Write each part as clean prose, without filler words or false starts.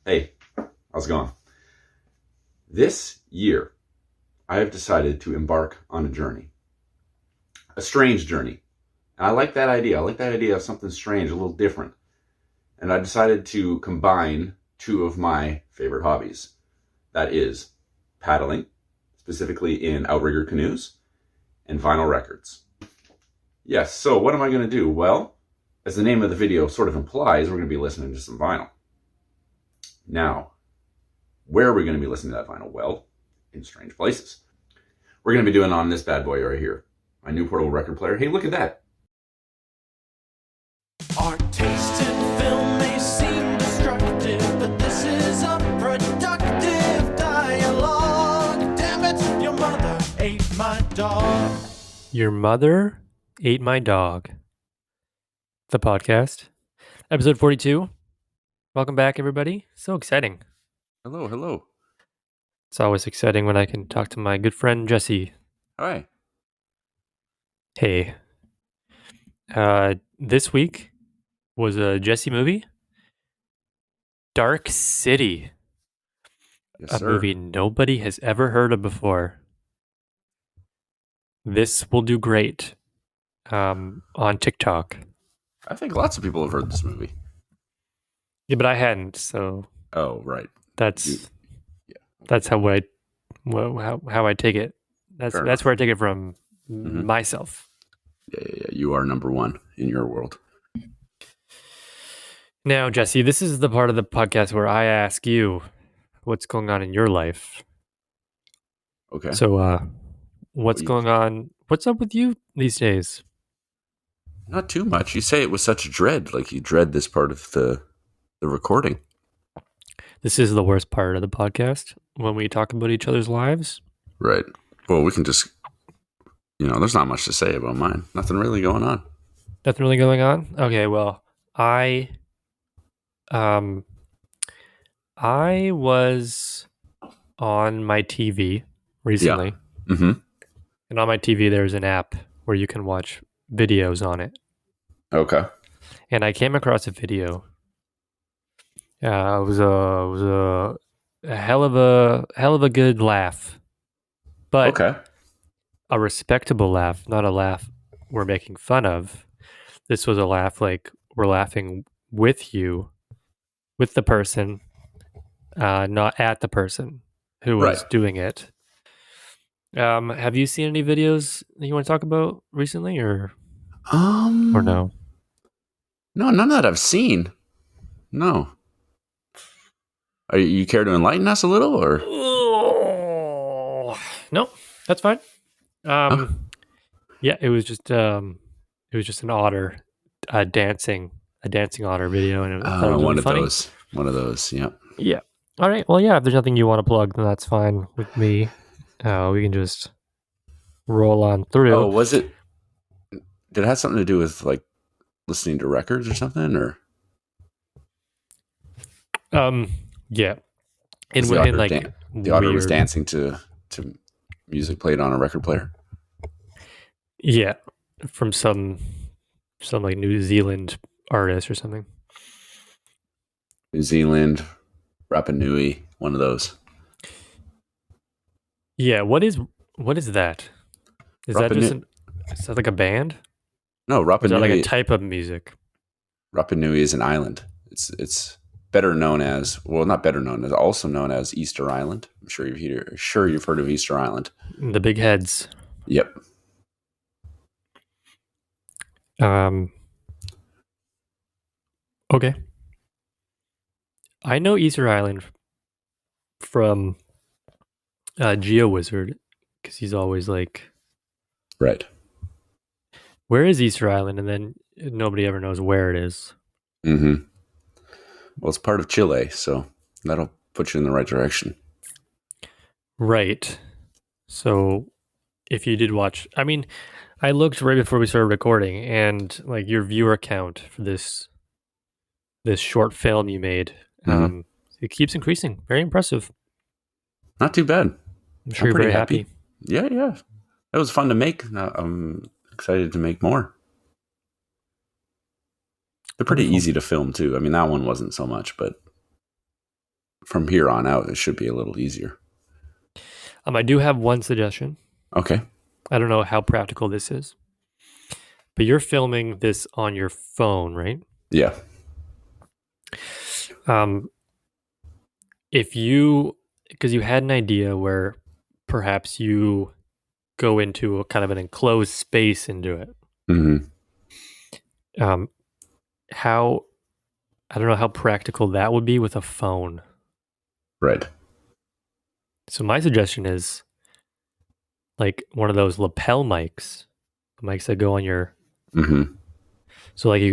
Hey, how's it going? This year, I have decided to embark on a journey. A strange journey. And I like that idea. I like that idea of something strange, a little different. And I decided to combine two of my favorite hobbies. That is paddling, specifically in outrigger canoes, and vinyl records. Yes, so what am I going to do? Well, as the name of the video sort of implies, we're going to be listening to some vinyl. Now, where are we going to be listening to that vinyl? Well, in strange places. We're going to be doing on this bad boy right here, my new portable record player. Hey, look at that. Our taste in film may seem destructive, but this is a productive dialogue. Damn it, your mother ate my dog. Your Mother Ate My Dog. The podcast. Episode 42. Welcome back, everybody. So exciting. Hello. It's always exciting when I can talk to my good friend Jesse. Hi. Hey. This week was a Jesse movie. Dark City. Yes, A sir. movie nobody has ever heard of before. This will do great on TikTok. I think lots of people have heard this movie. Yeah, but I hadn't, so Oh, right. that's yeah. that's how I take it. Fair That's enough. where I take it from Mhm. myself. Yeah. You are number one in your world. Now, Jesse, this is the part of the podcast where I ask you what's going on in your life. Okay. So, what's you- going on? What's up with you these days? Not too much. You say it with such dread, like you dread this part of the recording. This is the worst part of the podcast when we talk about each other's lives. Right. Well, we can just, there's not much to say about mine. Nothing really going on. Nothing really going on? Okay, well, I was on my TV recently. Mm-hmm. And on my TV, there's an app where you can watch videos on it. Okay. And I came across a video. It was a hell of a good laugh, but Okay. a respectable laugh, not a laugh we're making fun of. This was a laugh like we're laughing with you, with the person, not at the person who was Right. doing it. Have you seen any videos that you want to talk about recently, or no? No, none that I've seen. No. Are you care to enlighten us a little, or? Oh, no, that's fine. Yeah, it was just an otter, a dancing otter video, and I thought it was One really of funny. those. One of those. Yeah. Yeah. All right. Well, yeah. If there's nothing you want to plug, then that's fine with me. We can just roll on through. Oh, was it? Did it have something to do with like listening to records or something, or? Yeah. In The otter, like the otter was weird- dancing to music played on a record player. Yeah, from some like New Zealand artist or something. New Zealand, Rapa Nui, one of those. Yeah. What is that? Is that Rapa just Nui- is that like a band? No, Or Rapa is that like Nui. a type of music? Rapa Nui is an island. It's better known as, well, not better known, as also known as Easter Island. I'm sure you've heard of Easter Island. The big heads. Yep. Okay. I know Easter Island from GeoWizard because he's always like, Right. where is Easter Island? And then nobody ever knows where it is. Mm-hmm. Well, it's part of Chile, so that'll put you in the right direction. Right. So if you did watch, I mean, I looked right before we started recording, and like your viewer count for this short film you made, it keeps increasing. Very impressive. Not too bad. I'm sure you're pretty very happy. Yeah. It was fun to make. I'm excited to make more. They're pretty Wonderful. easy to film too. I mean, that one wasn't so much, but from here on out, it should be a little easier. I do have one suggestion. Okay. I don't know how practical this is, but you're filming this on your phone, right? Yeah. If you, because you had an idea where perhaps you go into a kind of an enclosed space and do it. Mm-hmm. How, I don't know how practical that would be with a phone. Right. So my suggestion is like one of those lapel mics, the mics that go on your. Mm-hmm. So like you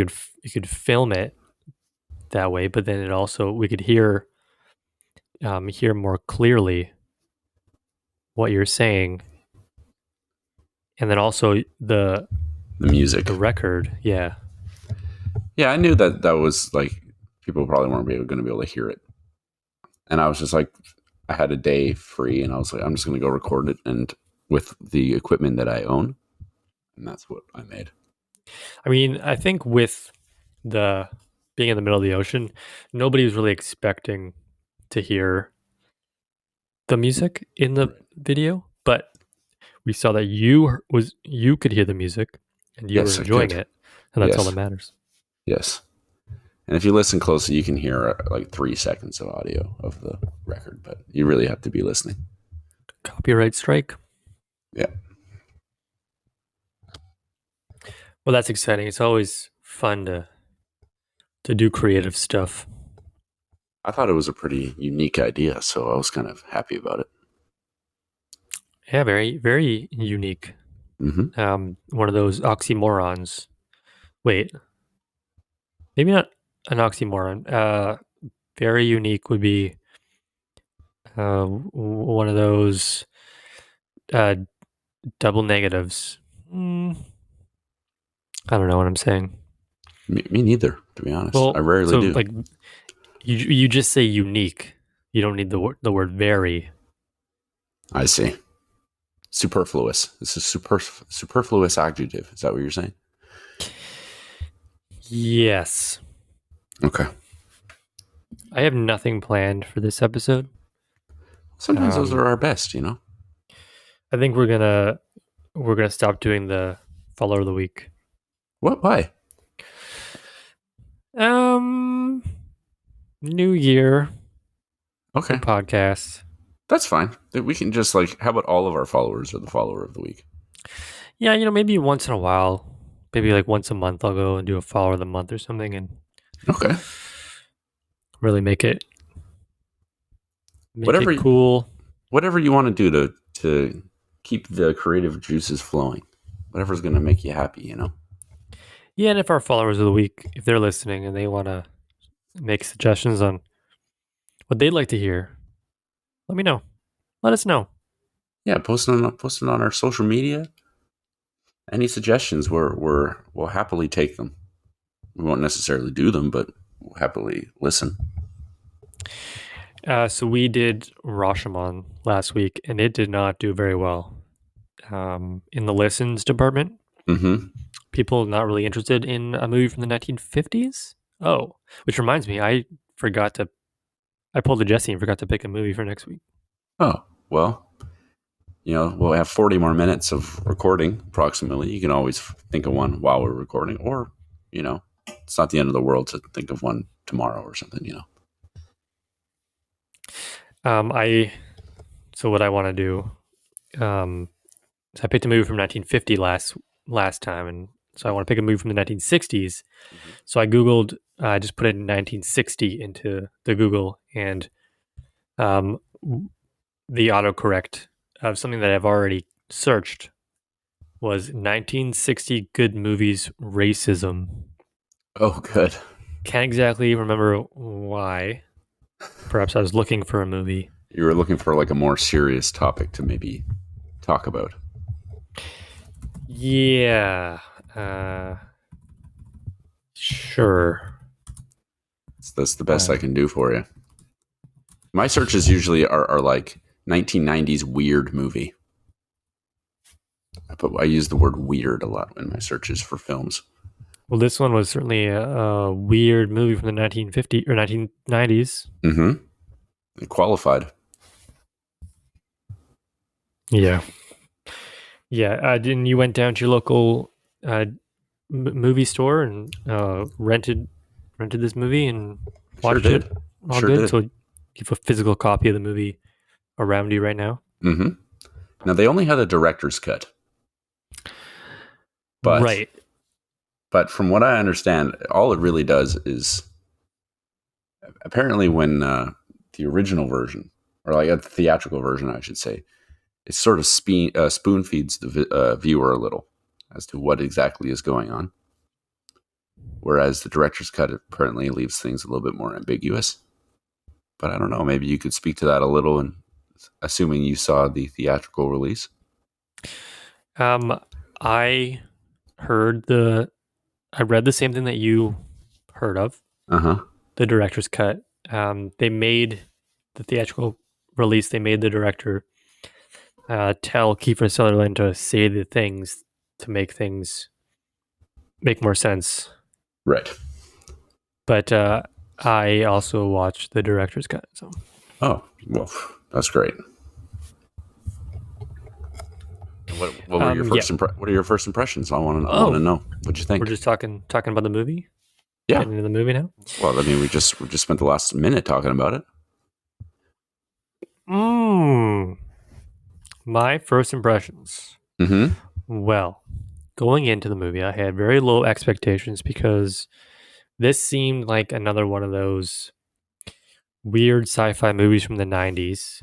could film it that way, but then it also we could hear more clearly what you're saying, and then also the music. the record. Yeah, Yeah, I knew that was like people probably weren't going to be able to hear it, and I was just like, I had a day free, and I was like, I'm just going to go record it, and with the equipment that I own, and that's what I made. I mean, I think with the being in the middle of the ocean, nobody was really expecting to hear the music in the video, but we saw that you could hear the music and you Yes, were I enjoying could. it, and that's all Yes. that matters. Yes. And if you listen closely, you can hear like 3 seconds of audio of the record, but you really have to be listening. Copyright strike. Yeah. Well, that's exciting. It's always fun to do creative stuff. I thought it was a pretty unique idea, so I was kind of happy about it. Yeah, very, very unique. Mm-hmm. One of those oxymorons. Wait, maybe not an oxymoron. Very unique would be one of those uh, double negatives. I don't know what I'm saying. Me neither, to be honest. Well, I rarely so do. like you just say unique. You don't need the word very. I see. Superfluous. This is superfluous adjective. Is that what you're saying? Yes. Okay. I have nothing planned for this episode. Sometimes those are our best, you know? I think we're gonna stop doing the follower of the week. What? Why? New year, Okay. new podcast. That's fine. We can just like, how about all of our followers are the follower of the week? Yeah, maybe once in a while, maybe like once a month, I'll go and do a follower of the month or something, and Okay. really make it Whatever cool. Whatever you want to do to keep the creative juices flowing. Whatever's going to make you happy, you know? Yeah, and if our followers of the week, if they're listening and they want to make suggestions on what they'd like to hear, let me know. Let us know. Yeah, posting on our social media. Any suggestions, we'll happily take them. We won't necessarily do them, but we'll happily listen. So we did Rashomon last week, and it did not do very well. In the listens department, Mm-hmm. people not really interested in a movie from the 1950s. Oh, which reminds me, I pulled a Jesse and forgot to pick a movie for next week. Oh, well, we'll have 40 more minutes of recording approximately. You can always think of one while we're recording, or, it's not the end of the world to think of one tomorrow or something, So what I want to do, so I picked a movie from 1950 last time, and so I want to pick a movie from the 1960s. Mm-hmm. So I Googled, I just put in 1960 into the Google, and the autocorrect of something that I've already searched was 1960 good movies racism. Oh, good. Can't exactly remember why. Perhaps I was looking for a movie. You were looking for like a more serious topic to maybe talk about. Yeah. Sure. That's the best I can do for you. My searches usually are like 1990s weird movie. I use the word weird a lot in my searches for films. Well, this one was certainly a weird movie from the 1950s or 1990s. Mm-hmm. It qualified. Yeah. Yeah. Didn't you went down to your local movie store and rented this movie and Sure watched it did. all Sure good? did. So you have a physical copy of the movie around you right now? Mm-hmm. Now, they only had a director's cut. Right. But from what I understand, all it really does is apparently when the original version, or like a theatrical version, I should say, it sort of spoon feeds the viewer a little as to what exactly is going on. Whereas the director's cut apparently leaves things a little bit more ambiguous. But I don't know. Maybe you could speak to that a little, and assuming you saw the theatrical release. I read the same thing that you heard of, Uh-huh. the director's cut. They made the theatrical release. They made the director tell Kiefer Sutherland to say the things to make things make more sense. Right. But I also watched the director's cut. So Oh, well, that's great. What were your first what are your first impressions? I want to know. What'd you think? We're just talking about the movie. Yeah. Getting into the movie now. Well, I mean, we just spent the last minute talking about it. My first impressions. Mm-hmm. Well, going into the movie, I had very low expectations because this seemed like another one of those weird sci-fi movies from the 90s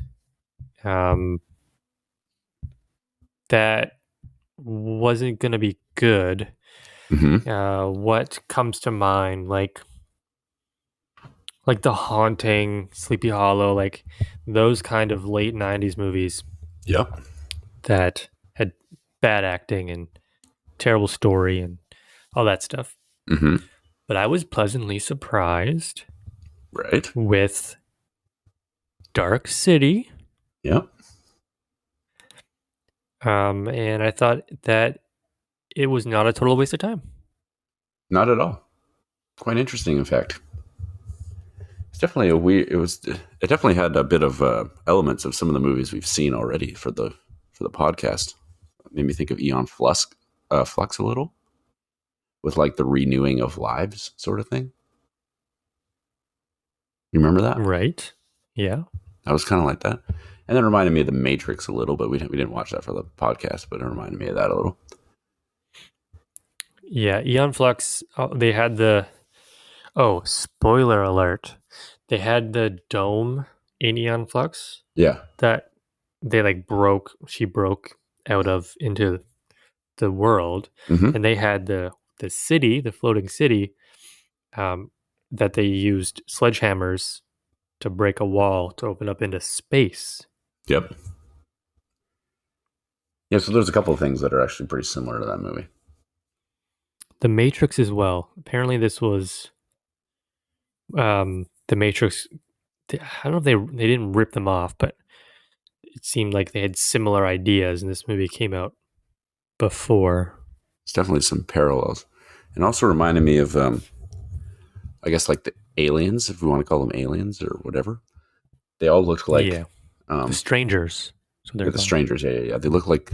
that wasn't going to be good. Mm-hmm. What comes to mind, like The Haunting, Sleepy Hollow, like those kind of late 90s movies Yep. that had bad acting and terrible story and all that stuff. Mm-hmm. But I was pleasantly surprised Right. with Dark City. Yep. And I thought that it was not a total waste of time. Not at all. Quite interesting, in fact. It's definitely a weird. It definitely had a bit of elements of some of the movies we've seen already for the podcast. It made me think of Eon Flux a little, with like the renewing of lives sort of thing. You remember that? Right. Yeah. That was kind of like that. And then it reminded me of The Matrix a little, but we didn't watch that for the podcast, but it reminded me of that a little. Yeah. Eon Flux, they had spoiler alert. They had the dome in Eon Flux. Yeah. That they she broke out of into the world. Mm-hmm. And they had the city, the floating city, that they used sledgehammers to break a wall to open up into space. Yep. Yeah, so there's a couple of things that are actually pretty similar to that movie. The Matrix as well. Apparently this was the Matrix. I don't know if they didn't rip them off, but it seemed like they had similar ideas, and this movie came out before. It's definitely some parallels. And also reminded me of, I guess, like the aliens, if we want to call them aliens or whatever. They all looked like... the strangers. So they're the strangers, yeah. They look like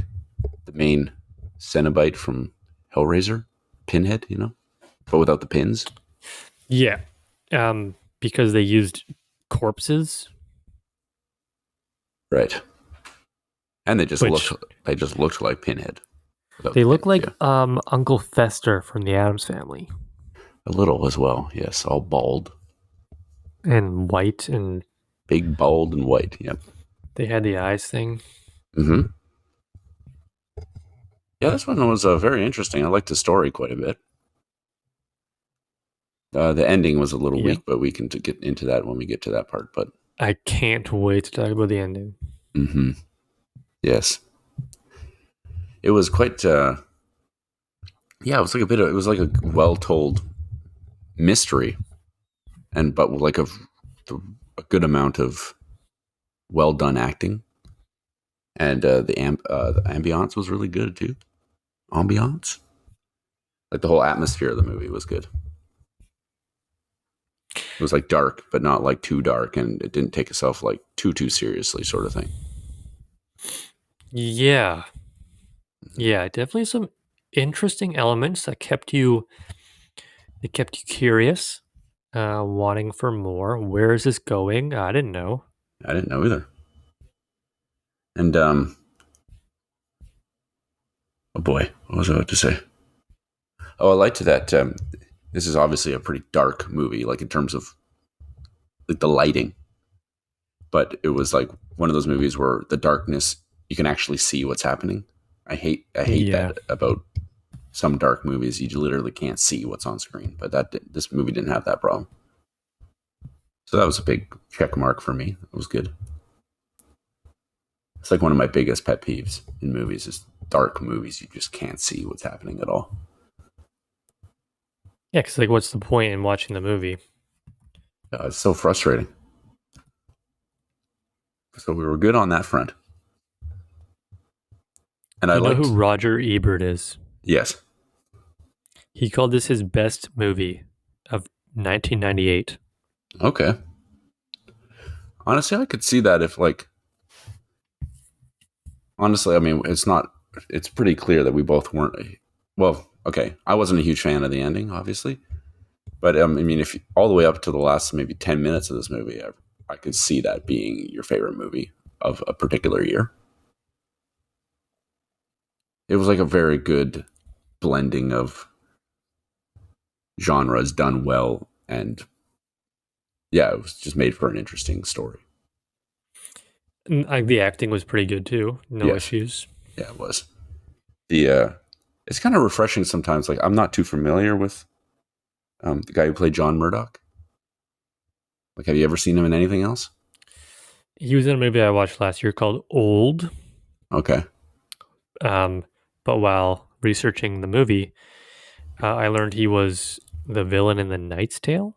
the main Cenobite from Hellraiser, Pinhead, but without the pins. Yeah, because they used corpses. Right. And they just looked like Pinhead. They look like Uncle Fester from the Addams Family. A little as well, yes. All bald. And white and... Big, bald, and white, yep. They had the eyes thing. Mm-hmm. Yeah, this one was very interesting. I liked the story quite a bit. The ending was a little weak, but we can get into that when we get to that part. But I can't wait to talk about the ending. Mm-hmm. Yes. It was quite... it was like a well-told mystery, but with like a good amount of well-done acting. And the ambiance was really good too. Like the whole atmosphere of the movie was good. It was like dark, but not like too dark, and it didn't take itself like too seriously, sort of thing. Yeah. Yeah, definitely some interesting elements that kept you curious, wanting for more. Where is this going? I didn't know. I didn't know either. And oh boy, what was I about to say? Oh, I liked that. This is obviously a pretty dark movie, like in terms of like the lighting. But it was like one of those movies where the darkness, you can actually see what's happening. I hate Yeah. that about some dark movies. You literally can't see what's on screen. But this movie didn't have that problem. So that was a big check mark for me. It was good. It's like one of my biggest pet peeves in movies is dark movies. You just can't see what's happening at all. Yeah, because like, what's the point in watching the movie? It's so frustrating. So we were good on that front. And I You know liked, who Roger Ebert is? yes, He called this his best movie of 1998. okay. Honestly, I could see that if like, honestly, I mean, it's pretty clear that we both weren't, well, okay. I wasn't a huge fan of the ending, obviously. But I mean, if all the way up to the last maybe 10 minutes of this movie, I could see that being your favorite movie of a particular year. It was like a very good blending of genres done well, and yeah, it was just made for an interesting story. The acting was pretty good too. No Yes, issues. yeah, it was. It's kind of refreshing sometimes. Like I'm not too familiar with the guy who played John Murdoch. Like, have you ever seen him in anything else? He was in a movie I watched last year called Old. Okay, But while researching the movie, I learned he was the villain in The Knight's Tale.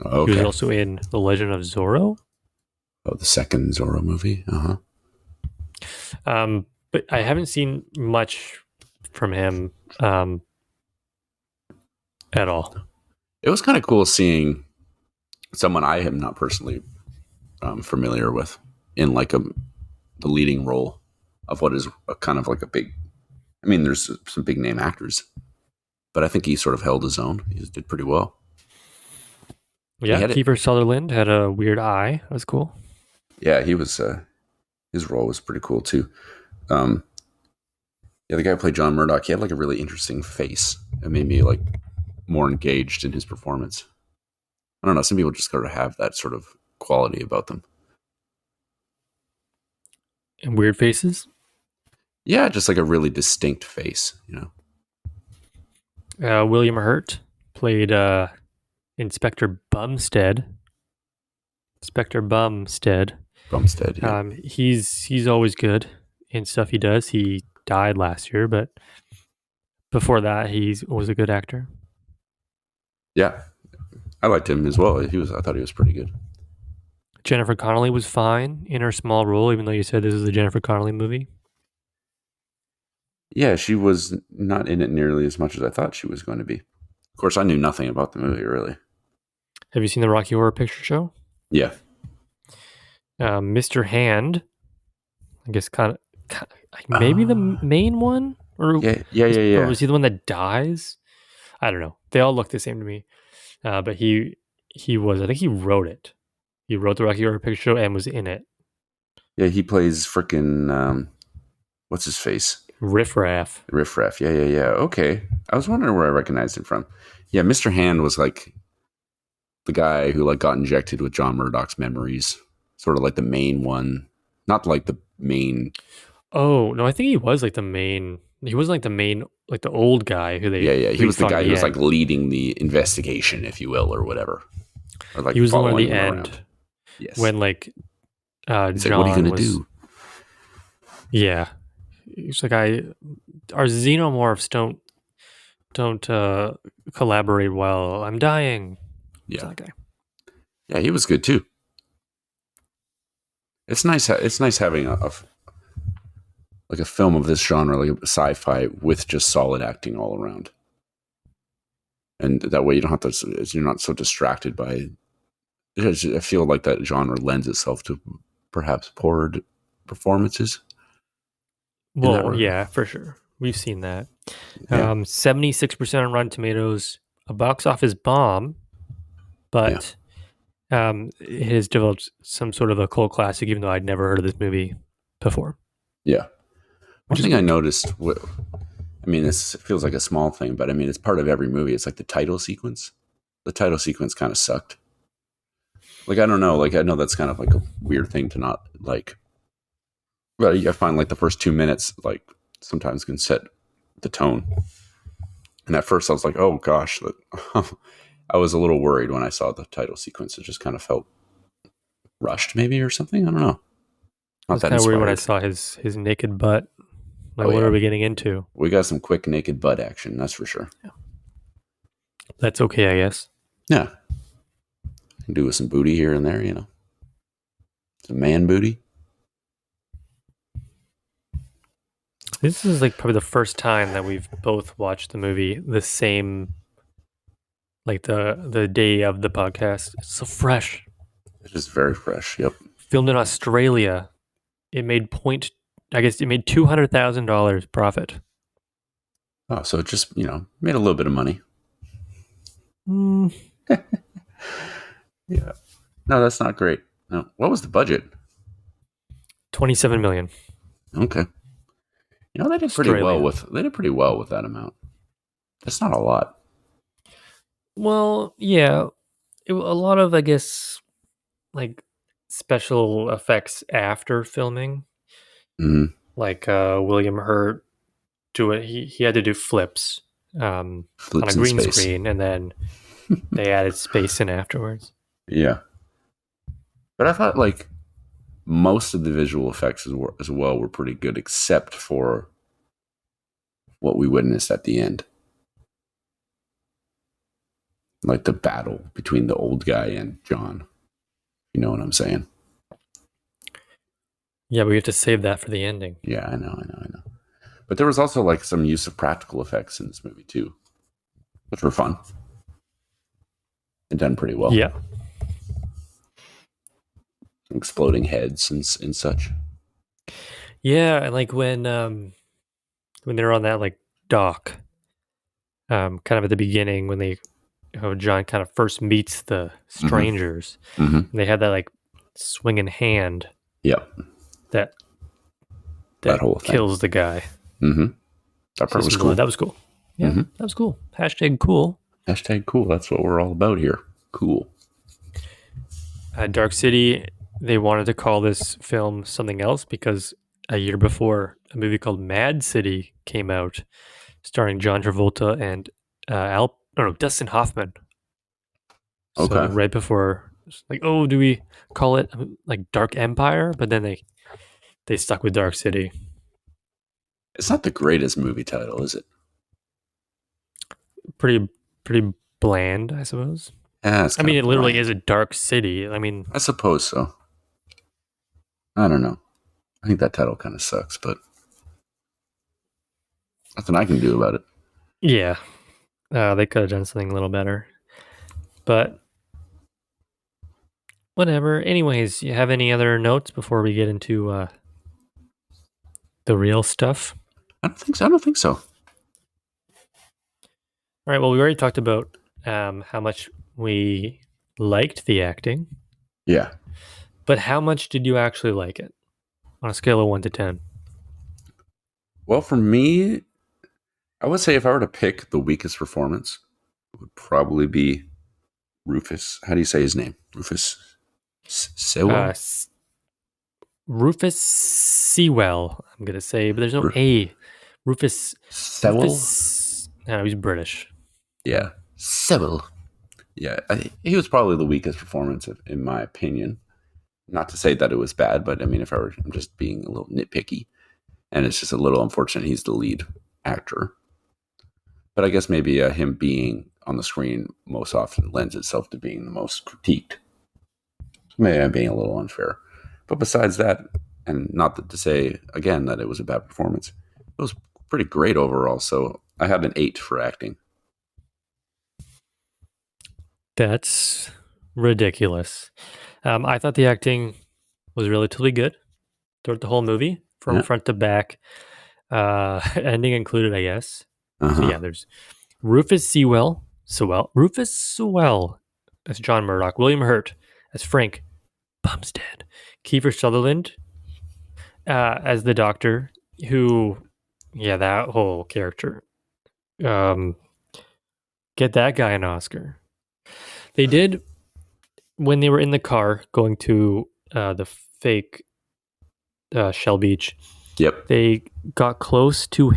He was okay. also in The Legend of Zorro. Oh, the second Zorro movie. But I haven't seen much from him at all. It was kind of cool seeing someone I am not personally familiar with in like the leading role of what is a kind of like a big. I mean, there's some big name actors, but I think he sort of held his own. He did pretty well. Yeah, Kiefer Sutherland had a weird eye. That was cool. Yeah, he was. His role was pretty cool too. Yeah, the guy who played John Murdoch, he had like a really interesting face. It made me like more engaged in his performance. I don't know. Some people just sort of have that sort of quality about them. And weird faces. Yeah, just like a really distinct face, you know. William Hurt played Inspector Bumstead. Inspector Bumstead. Bumstead. Yeah. He's always good in stuff he does. He died last year, but before that, he was a good actor. Yeah, I liked him as well. I thought he was pretty good. Jennifer Connelly was fine in her small role, even though you said this is a Jennifer Connelly movie. Yeah, she was not in it nearly as much as I thought she was going to be. Of course, I knew nothing about the movie, really. Have you seen the Rocky Horror Picture Show? Yeah. Mr. Hand, I guess kind of maybe the main one? Or yeah. Or was he the one that dies? I don't know. They all look the same to me. But he was, I think he wrote it. He wrote the Rocky Horror Picture Show and was in it. Yeah, he plays frickin' what's his face? Riff Raff. Riff Raff. Yeah. Okay. I was wondering where I recognized him from. Yeah, Mr. Hand was like the guy who like got injected with John Murdoch's memories. Sort of like the main one. Not like the main. Oh, no, I think he was like the main. He wasn't like the main, like the old guy who they. Yeah. He was the guy who was end. like leading the investigation, if you will, or whatever. Or like he was the one at the following him end. around. Yes. When like He's John like, what are you going to was, do? Yeah. He's like, our xenomorphs don't collaborate well. I'm dying. Yeah. That guy. Yeah, he was good too. It's nice. It's nice having like a film of this genre, like a sci-fi, with just solid acting all around. and that way you don't have to. You're not so distracted by. I feel like that genre lends itself to perhaps poorer performances. Well, yeah, for sure. We've seen that. Yeah. 76% on Rotten Tomatoes, a box office bomb, but it has developed some sort of a cult classic, even though I'd never heard of this movie before. Yeah. One Which is thing I good. noticed, I mean, this feels like a small thing, but I mean, it's part of every movie. It's like the title sequence. The title sequence kind of sucked. Like, I don't know. Like, I know that's kind of like a weird thing to not like. But I find like the first 2 minutes, like, sometimes can set the tone. And at first I was like, oh gosh. I was a little worried when I saw the title sequence. It just kind of felt rushed, maybe, or something. I don't know. I Not was that kind of weird when I inspired. saw his naked butt. Like, Oh, what yeah. are we getting into? We got some quick naked butt action, that's for sure. That's okay, I guess. Yeah. Can do with some booty here and there, you know. Some man booty. This is like probably the first time that we've both watched the movie the same, like the day of the podcast. It's so fresh. It's just very fresh. Yep. Filmed in Australia. It made I guess it made $200,000 profit. Oh, so it just, made a little bit of money. Mm, Yeah. No, that's not great. No. What was the budget? 27 million. Okay. They did pretty well with that amount. That's not a lot. Well, yeah, a lot of, I guess, like special effects after filming, Mm-hmm. like William Hurt he had to do flips on a Flips in green space. screen, and then they added space in afterwards. Yeah. But I thought like most of the visual effects as well were pretty good, except for what we witnessed at the end. Like the battle between the old guy and John. You know what I'm saying? Yeah, but we have to save that for the ending. Yeah, I know. But there was also like some use of practical effects in this movie too, which were fun and done pretty well. Yeah. Exploding heads and such. Yeah, and like when they're on that like dock, kind of at the beginning when John kind of first meets the strangers, Mm-hmm. and they had that like swinging hand Yep. that whole thing. kills the guy. Mm-hmm. That part was cool. That was cool. Yeah, Mm-hmm. that was cool. Hashtag cool. Hashtag cool. That's what we're all about here. Cool. Dark City, they wanted to call this film something else because a year before, a movie called Mad City came out, starring John Travolta and Dustin Hoffman. So Okay. right before, like, oh, do we call it like Dark Empire? But then they stuck with Dark City. It's not the greatest movie title, is it? Pretty bland, I suppose. Yeah, I mean, it literally is a dark city. I mean, I suppose so. I don't know. I think that title kind of sucks, but nothing I can do about it. yeah, they could have done something a little better, but whatever. Anyways, you have any other notes before we get into the real stuff? I don't think so. All right. Well, we already talked about how much we liked the acting. Yeah. But how much did you actually like it on a scale of 1 to 10? Well, for me, I would say if I were to pick the weakest performance, it would probably be Rufus. How do you say his name? Rufus Sewell? Rufus Sewell, I'm going to say, but there's no A. Rufus Sewell? No, he's British. Yeah. Sewell. Yeah. He was probably the weakest performance, in my opinion. Not to say that it was bad, but I mean, I'm just being a little nitpicky. And it's just a little unfortunate he's the lead actor. But I guess maybe him being on the screen most often lends itself to being the most critiqued. Maybe I'm being a little unfair. But besides that, and not to say, again, that it was a bad performance, it was pretty great overall. So I had an 8 for acting. That's ridiculous. I thought the acting was relatively good throughout the whole movie, from Yeah. front to back. Ending included, I guess. So Uh-huh. yeah, there's Rufus Sewell as John Murdoch, William Hurt as Frank Bumstead, Kiefer Sutherland as the Doctor, who, yeah, that whole character. Um, get that guy an Oscar. They did when they were in the car going to the fake Shell Beach. Yep. They got close to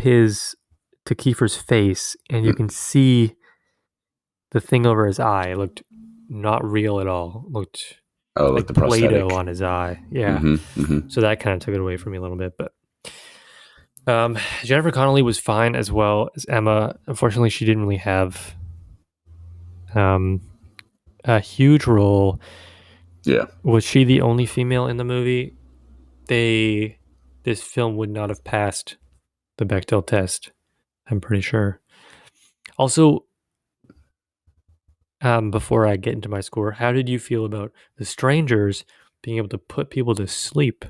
Kiefer's face, and you Mm. can see the thing over his eye. It looked not real at all. It looked Oh, like like the Play-Doh prosthetic. on his eye. Yeah. Mm-hmm. Mm-hmm. So that kind of took it away from me a little bit. But Jennifer Connelly was fine as well as Emma. Unfortunately, she didn't really have a huge role. Yeah. Was she the only female in the movie? This film would not have passed the Bechdel test, I'm pretty sure. Also, before I get into my score, how did you feel about The Strangers being able to put people to sleep?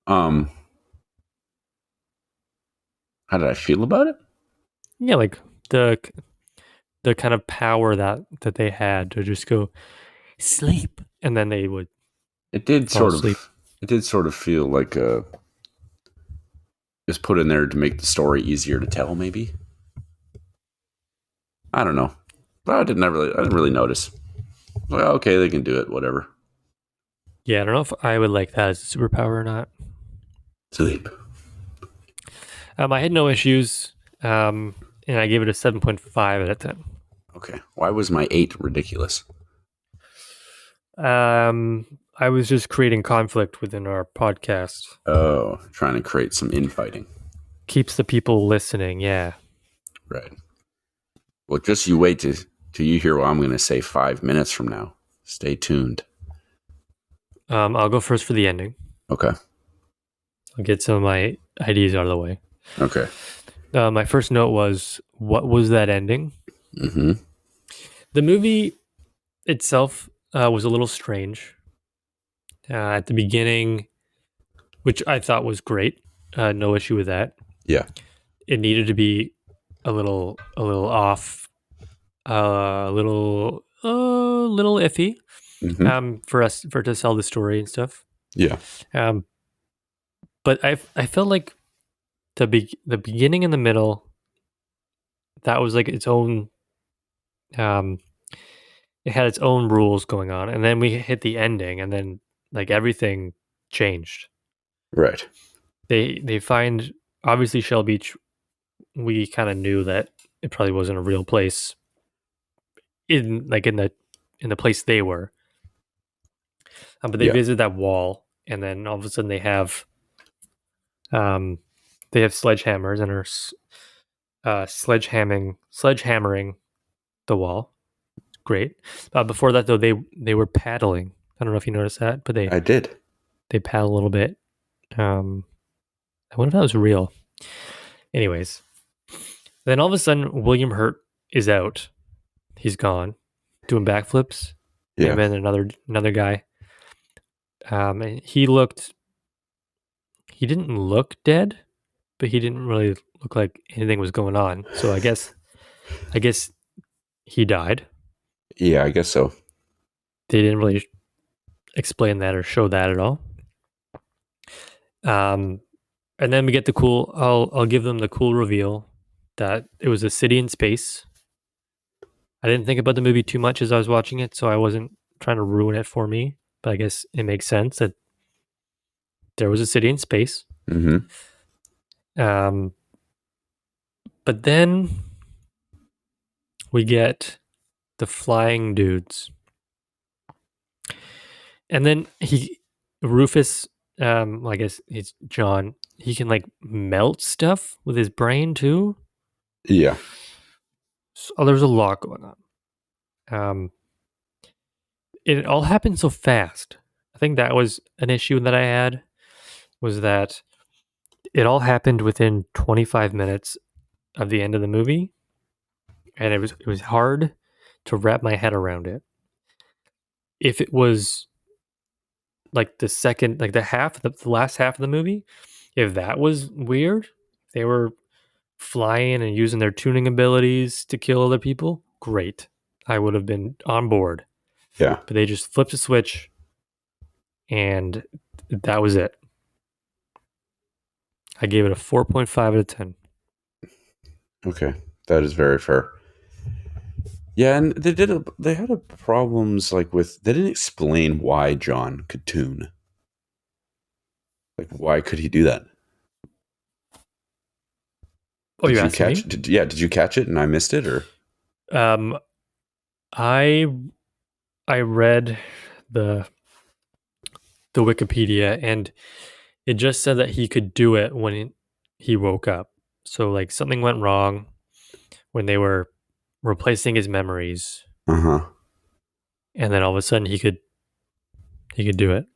How did I feel about it? Yeah, like the kind of power that they had to just go sleep, and then they would It did fall sort asleep. of. It did sort of feel like it was put in there to make the story easier to tell. Maybe. I don't know. But I didn't really notice. Well, okay, they can do it. Whatever. Yeah, I don't know if I would like that as a superpower or not. Sleep. I had no issues, and I gave it a 7.5 out of 10. Okay. Why was my 8 ridiculous? I was just creating conflict within our podcast. Oh, trying to create some infighting. Keeps the people listening, yeah. Right. Well, just you wait till you hear what I'm going to say 5 minutes from now. Stay tuned. I'll go first for the ending. Okay. I'll get some of my ideas out of the way. Okay. My first note was, what was that ending? Mm-hmm. The movie itself was a little strange. At the beginning, which I thought was great. No issue with that. Yeah. It needed to be a little off, a little iffy, Mm-hmm. for it to sell the story and stuff. Yeah. But I felt like the beginning and the middle, that was like its own. It had its own rules going on, and then we hit the ending, and then like everything changed. Right. They find, obviously, Shell Beach. We kind of knew that it probably wasn't a real place in the place they were. But they Yeah. visit that wall, and then all of a sudden they have sledgehammers and are sledgehammering the wall. Great. Before that, though, they were paddling. I don't know if you noticed that, but I did. they paddle a little bit. I wonder if that was real. Anyways, then all of a sudden, William Hurt is out. He's gone, doing backflips. Yeah. And then another guy. And he didn't look dead, but he didn't really look like anything was going on. So I guess he died. Yeah, I guess so. They didn't really explain that or show that at all. And then we get the cool. I'll give them the cool reveal that it was a city in space. I didn't think about the movie too much as I was watching it, so I wasn't trying to ruin it for me. But I guess it makes sense that there was a city in space. Mm-hmm. But then we get the flying dudes, and then Rufus. I guess it's John. He can like melt stuff with his brain too. Yeah. So there's a lot going on. It all happened so fast. I think that was an issue that I had, was that it all happened within 25 minutes of the end of the movie, and it was hard to wrap my head around it. If it was like the last half of the movie, if that was weird, they were flying and using their tuning abilities to kill other people, great. I would have been on board. Yeah. But they just flipped a switch and that was it. I gave it a 4.5 out of 10. Okay. That is very fair. Yeah, and they had problems like with they didn't explain why John could tune. Like why could he do that? Oh, Did you're you asking me? catch did you catch it and I missed it or Um, I I read the Wikipedia and it just said that he could do it when he woke up. So like something went wrong when they were replacing his memories, Uh-huh. and then all of a sudden he could do it.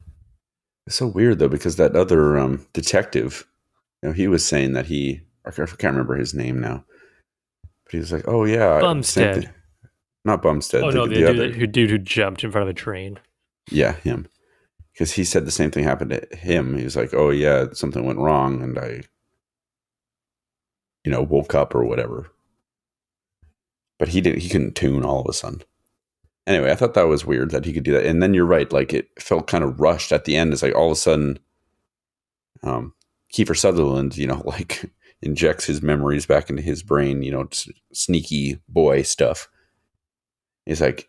It's so weird though because that other detective, he was saying that I can't remember his name now. But he was like, "Oh yeah, same thing." Bumstead. Not Bumstead, Oh no, the the dude other. who jumped in front of a train. Yeah, him. Because he said the same thing happened to him. He was like, "Oh yeah, something went wrong, and I, woke up or whatever." But he didn't. He couldn't tune all of a sudden. Anyway, I thought that was weird that he could do that. And then you're right. Like it felt kind of rushed at the end. It's like all of a sudden, um, Kiefer Sutherland, like injects his memories back into his brain. Sneaky boy stuff. He's like,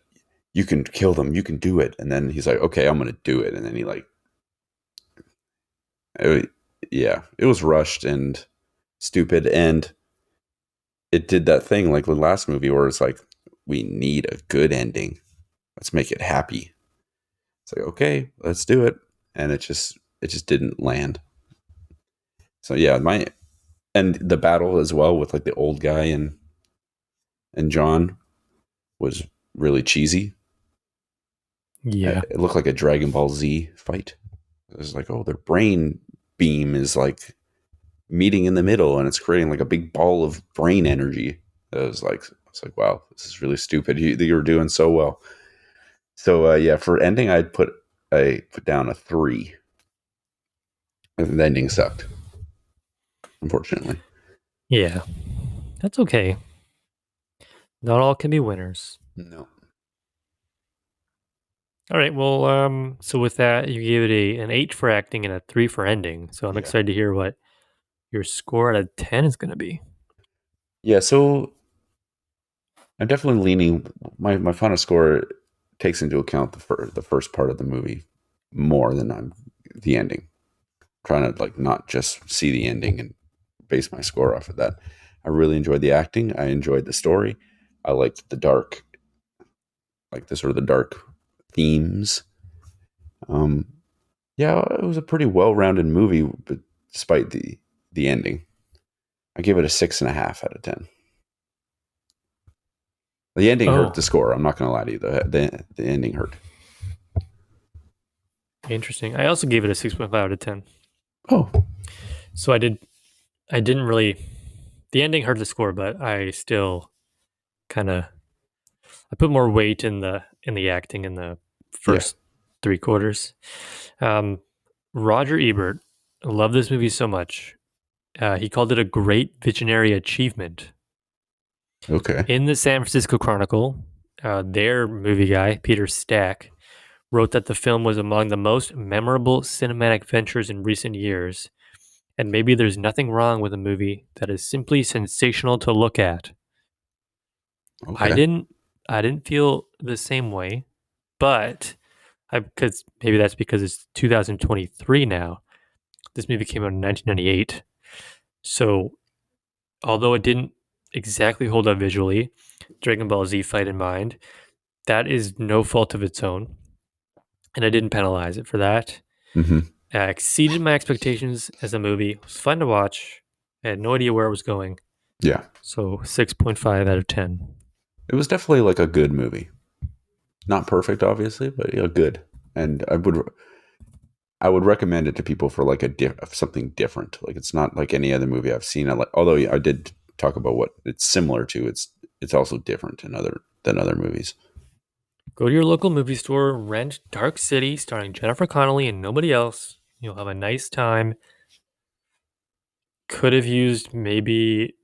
"You can kill them. You can do it." And then he's like, "Okay, I'm gonna do it." And then he yeah, it was rushed and stupid, and it did that thing like the last movie where it's like, we need a good ending. Let's make it happy. It's like, okay, let's do it, and it just didn't land. So yeah, and the battle as well with like the old guy and John was really cheesy. Yeah. It looked like a Dragon Ball Z fight. It was like, oh, their brain beam is like meeting in the middle and it's creating like a big ball of brain energy. It's like, wow, this is really stupid. You were doing so well. So yeah, for ending, I put down a 3. And the ending sucked, unfortunately. Yeah. That's okay. Not all can be winners. No. All right. Well, so with that, you gave it an 8 for acting and a 3 for ending. So I'm Yeah. excited to hear what your score out of 10 is going to be. Yeah, so I'm definitely leaning. My final score takes into account the first part of the movie more than the ending. Trying to like not just see the ending and base my score off of that. I really enjoyed the acting. I enjoyed the story. I liked the dark, like the sort of the dark themes. Um, yeah, it was a pretty well-rounded movie, but despite the ending, I give it a 6.5 out of 10. The ending hurt Oh, the score. I'm not going to lie to you. The ending hurt. interesting. I also gave it a 6.5 out of 10. Oh, So I didn't really, the ending hurt the score, but I still kind of, I put more weight in the acting in the yeah. first 3 quarters. Roger Ebert loved this movie so much. He called it a great visionary achievement. Okay. In the San Francisco Chronicle, their movie guy, Peter Stack, wrote that the film was among the most memorable cinematic ventures in recent years, and maybe there's nothing wrong with a movie that is simply sensational to look at. I Okay. didn't I didn't feel the same way, but because maybe that's because it's 2023 now. This movie came out in 1998. So, although it didn't exactly hold up visually, Dragon Ball Z fight in mind, that is no fault of its own, and I didn't penalize it for that. Mm-hmm. Exceeded my expectations as a movie. It was fun to watch. I had no idea where it was going. Yeah. So 6.5 out of 10. It was definitely like a good movie. Not perfect, obviously, but good. And I would recommend it to people for like something different. Like it's not like any other movie I've seen. Although I did talk about what it's similar to. It's also different than than other movies. Go to your local movie store, rent Dark City, starring Jennifer Connelly and nobody else. You'll have a nice time. Could have used maybe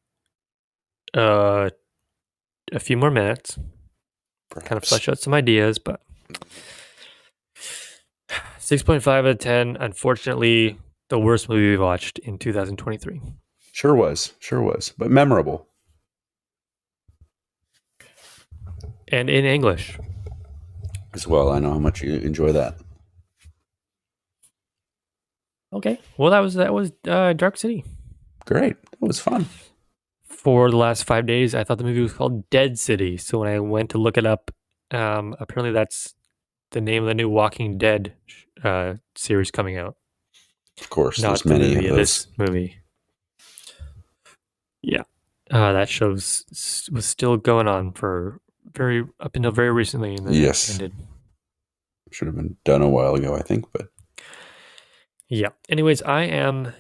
a few more minutes, kind of Perhaps. flesh out some ideas, but 6.5 out of 10. Unfortunately, the worst movie we watched in 2023. Sure was, but memorable. And in English. As well, I know how much you enjoy that. Okay. Well, that was Dark City. Great, that was fun. For the last 5 days, I thought the movie was called Dead City. So when I went to look it up, apparently that's the name of the new Walking Dead series coming out. Of course, Not there's the many movie of those. this movie. Yeah, that show was still going on for up until very recently, and then Yes. it ended. Should have been done a while ago, I think, but Yeah. Anyways, I am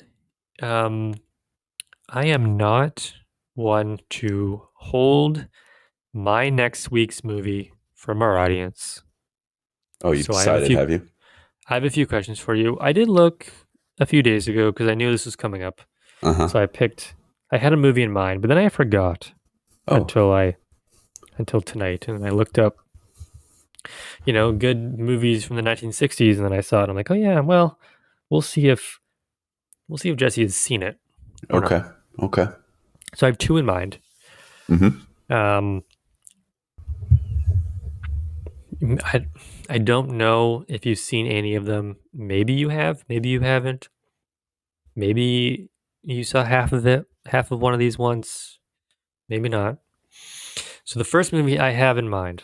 not one to hold my next week's movie from our audience. oh, you So I have a decided, few- have you? I have a few questions for you. I did look a few days ago because I knew this was coming up. Uh-huh. So I had a movie in mind, but then I forgot Oh, until tonight. And I looked up, good movies from the 1960s. And then I saw it. I'm like, oh yeah, well, we'll see if Jesse has seen it. Or not. okay. So I have two in mind. Mm-hmm. I don't know if you've seen any of them. Maybe you have, maybe you haven't. Maybe you saw half of one of these once, maybe not. So the first movie I have in mind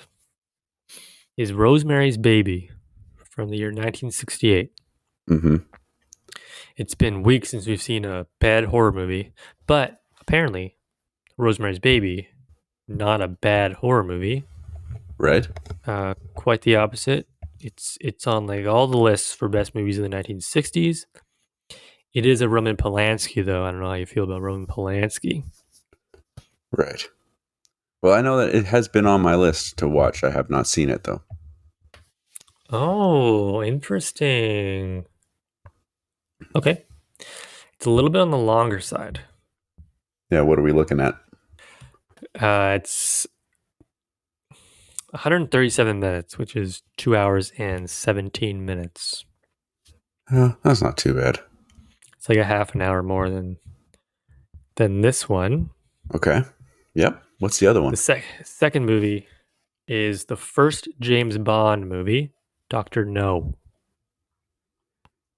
is Rosemary's Baby from the year 1968. Mm-hmm. It's been weeks since we've seen a bad horror movie, but apparently Rosemary's Baby, not a bad horror movie. Right. Quite the opposite. It's on like all the lists for best movies in the 1960s. It is a Roman Polanski, though. I don't know how you feel about Roman Polanski. Right. Well, I know that it has been on my list to watch. I have not seen it, though. Oh, interesting. Okay. It's a little bit on the longer side. Yeah, what are we looking at? It's 137 minutes, which is 2 hours and 17 minutes. That's not too bad. It's like a half an hour more than this one. Okay. Yep. What's the other one? The second movie is the first James Bond movie, Dr. No.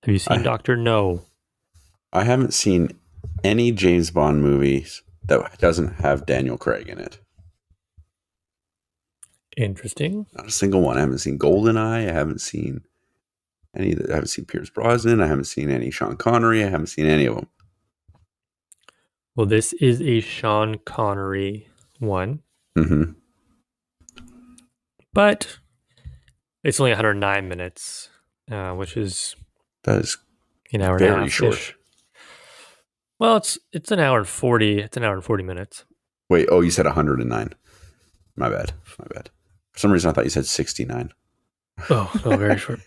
Have you seen Dr. No? I haven't seen any James Bond movies that doesn't have Daniel Craig in it. Interesting. Not a single one. I haven't seen GoldenEye. I haven't seen any. I haven't seen Pierce Brosnan. I haven't seen any Sean Connery. I haven't seen any of them. Well, this is a Sean Connery one. Mm-hmm. But it's only 109 minutes, which is That is an hour and a very half. short. Well, it's an hour and 40. It's an hour and 40 minutes. Wait. Oh, you said 109. My bad. For some reason, I thought you said 69. Oh, no, very short.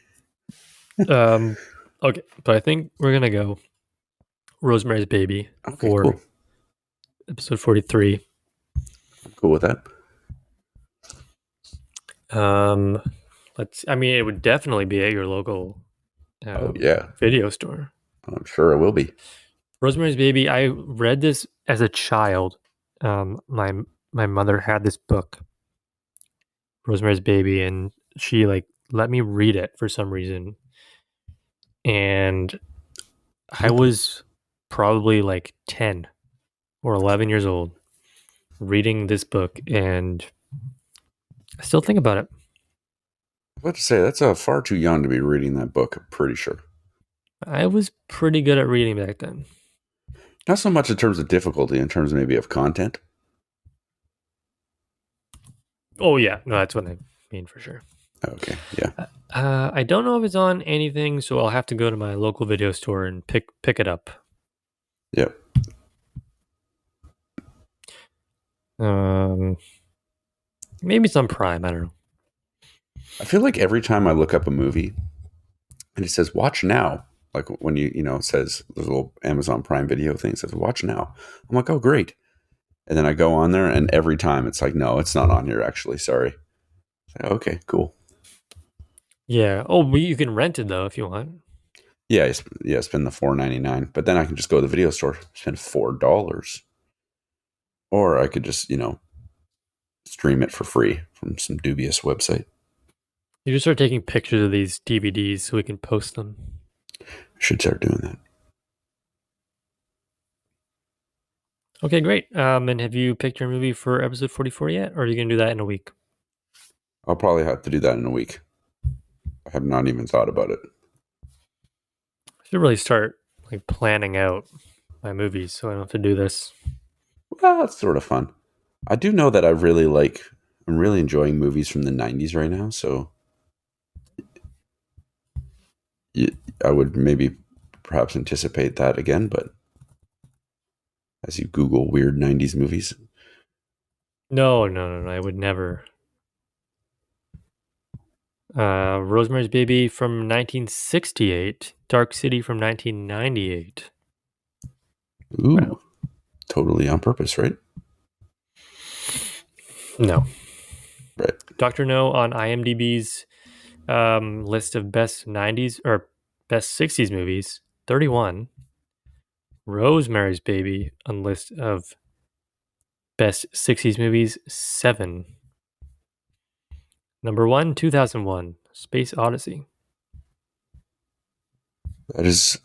Okay, but I think we're gonna go Rosemary's Baby for cool. episode 43. I'm cool with that. It would definitely be at your local video store. I'm sure it will be. Rosemary's Baby, I read this as a child. My mother had this book, Rosemary's Baby, and she let me read it for some reason. And I was probably 10 or 11 years old reading this book, and I still think about it. I was about to say, that's far too young to be reading that book, I'm pretty sure. I was pretty good at reading back then. Not so much in terms of difficulty, in terms maybe of content. Oh, yeah. No, that's what I mean for sure. Okay, yeah. I don't know if it's on anything, so I'll have to go to my local video store and pick it up. Yep. Maybe it's on Prime. I don't know. I feel like every time I look up a movie and it says watch now, like when it says the little Amazon Prime Video thing says watch now. I'm like, oh great. And then I go on there and every time it's like, no, it's not on here actually. Sorry. Like, okay, cool. Yeah. Oh, but you can rent it though if you want. Yeah, spend the $4.99, but then I can just go to the video store, spend $4, or I could just stream it for free from some dubious website. You just start taking pictures of these DVDs so we can post them. I should start doing that. Okay, great. And have you picked your movie for episode 44 yet, or are you gonna do that in a week? I'll probably have to do that in a week. I have not even thought about it. I should really start like planning out my movies so I don't have to do this. Well, that's sort of fun. I do know that I'm really enjoying movies from the 90s right now, so I would maybe perhaps anticipate that again, but as you Google weird 90s movies. No, I would never. Rosemary's Baby from 1968, Dark City from 1998. Ooh, Wow. totally on purpose, right? No. Right. Dr. No on IMDb's list of best 90s or best 60s movies, 31. Rosemary's Baby on list of best 60s movies, 7. Number 1, 2001, Space Odyssey. That is,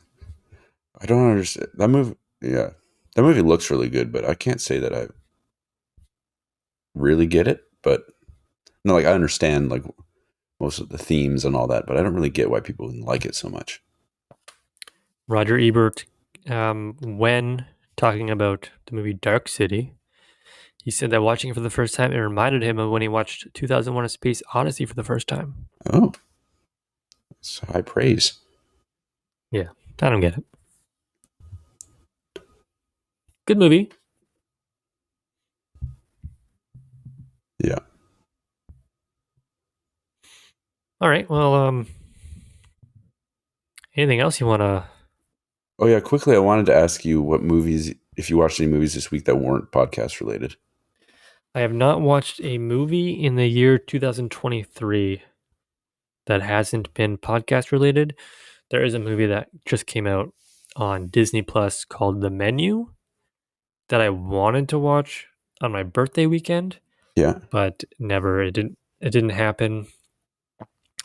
I don't understand that movie. Yeah, that movie looks really good, but I can't say that I really get it. But no, like I understand like most of the themes and all that, but I don't really get why people like it so much. Roger Ebert, when talking about the movie Dark City, he said that watching it for the first time, it reminded him of when he watched 2001: A Space Odyssey for the first time. Oh, it's high praise. Yeah, I don't get it. Good movie. Yeah. All right. Well, anything else you want to? Oh yeah. Quickly, I wanted to ask you what movies, if you watched any movies this week that weren't podcast related. I have not watched a movie in the year 2023 that hasn't been podcast related. There is a movie that just came out on Disney Plus called The Menu that I wanted to watch on my birthday weekend, Yeah. but never. It didn't happen.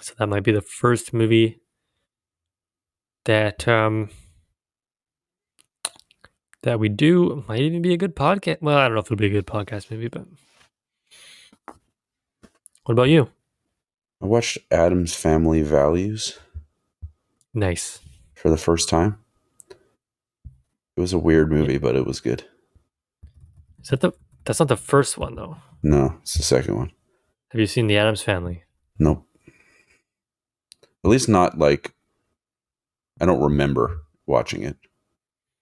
So that might be the first movie that that we do. Might even be a good podcast. Well, I don't know if it'll be a good podcast movie, but what about you? I watched Adam's Family Values Nice. for the first time. It was a weird Yeah. movie, but it was good. Is that the? That's not the first one though. No, it's the second one. Have you seen The Addams Family? Nope. At least not like, I don't remember watching it.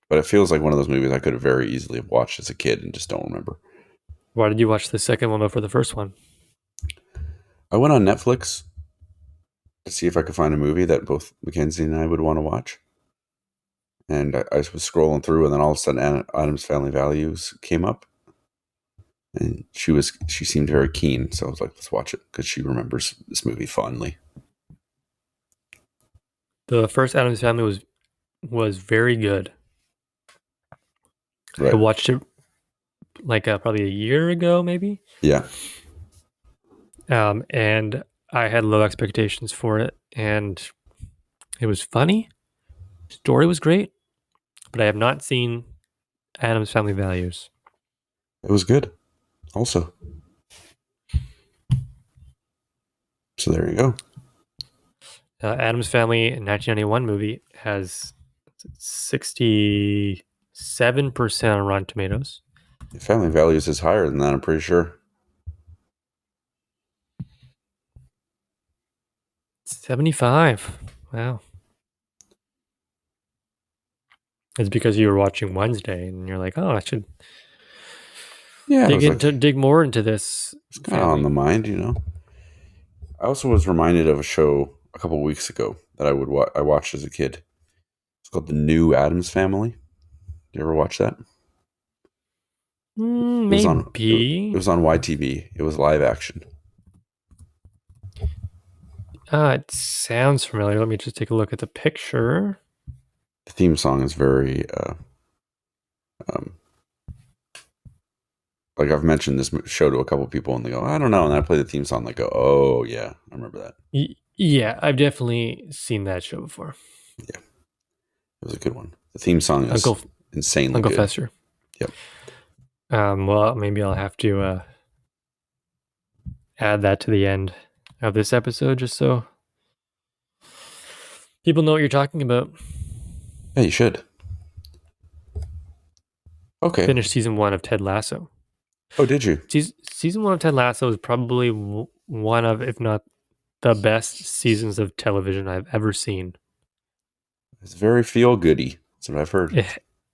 But it feels like one of those movies I could have very easily have watched as a kid and just don't remember. Why did you watch the second one over the first one? I went on Netflix to see if I could find a movie that both Mackenzie and I would want to watch. And I was scrolling through, and then all of a sudden Adam's Family Values came up. And she seemed very keen, so I was like, let's watch it, because she remembers this movie fondly. The first Addams Family was very good. Right. I watched it like probably a year ago, maybe. Yeah. And I had low expectations for it, and it was funny. Story was great, but I have not seen Addams Family Values. It was good also. So there you go. Addams Family 1991 movie has 67% on Rotten Tomatoes. Family Values is higher than that, I'm pretty sure. 75. Wow. It's because you were watching Wednesday and you're like, oh, I should Yeah, dig more into this. It's kind of on the mind, you know. I also was reminded of a show a couple of weeks ago that I watched as a kid. It's called The New Addams Family. Did you ever watch that? Maybe. It was on YTV. It was live action. It sounds familiar. Let me just take a look at the picture. The theme song is very, like I've mentioned this show to a couple of people, and they go, "I don't know." And I play the theme song, they go, "Oh yeah, I remember that." Yeah, I've definitely seen that show before. Yeah, it was a good one. The theme song is insanely Uncle good. Fester. Yep. Well, maybe I'll have to add that to the end of this episode, just so people know what you're talking about. Yeah, you should. Okay. Finished season 1 of Ted Lasso. Oh, did you? Season 1 of Ted Lasso is probably one of, if not the best seasons of television I've ever seen. It's very feel goody. That's what I've heard.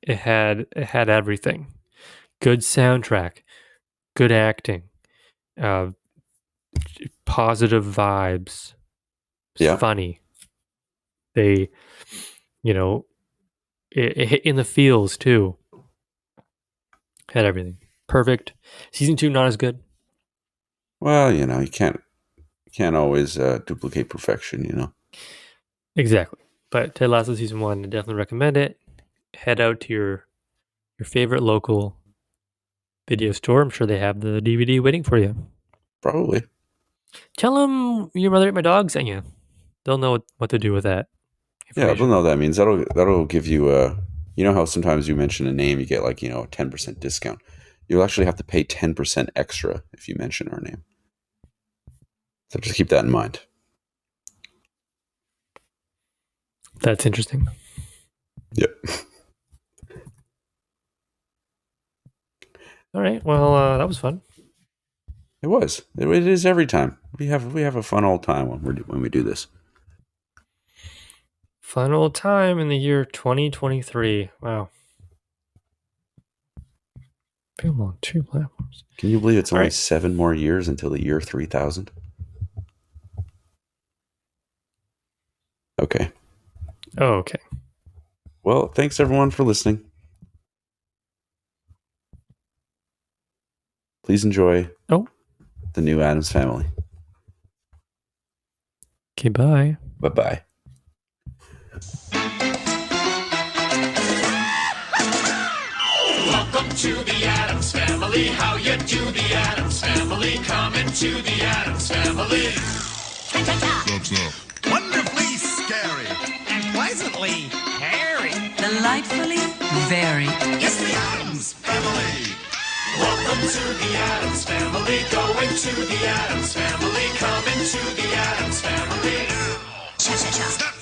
It had everything. Good soundtrack, good acting, positive vibes. It's funny. They, it hit in the feels too. Had everything. Perfect. Season 2 not as good. Well, you can't always duplicate perfection, you know. Exactly. But Ted Lasso season 1, I definitely recommend it. Head out to your favorite local video store. I'm sure they have the DVD waiting for you. Probably. Tell them your mother ate my dog sent you. They'll know what to do with that. Yeah, they'll know what that means. That'll give you you know how sometimes you mention a name, you get like, a 10% discount. You'll actually have to pay 10% extra if you mention our name. So just keep that in mind. That's interesting. Yep. All right. Well, that was fun. It was. It is every time. We have a fun old time when we do this. Fun old time in the year 2023. Wow. Film on 2 platforms. Can you believe it's only 7 more years until the year 3000? Okay. Oh, okay. Well, thanks everyone for listening. Please enjoy The New Addams Family. Okay, bye. Bye-bye. Welcome to the Addams Family. How you do, the Addams Family? Come into the Addams Family. Wonderfully scary and pleasantly hairy. Delightfully very. It's the Addams Family. Welcome to the Addams Family. Go into the Addams Family. Come into the Addams Family. Step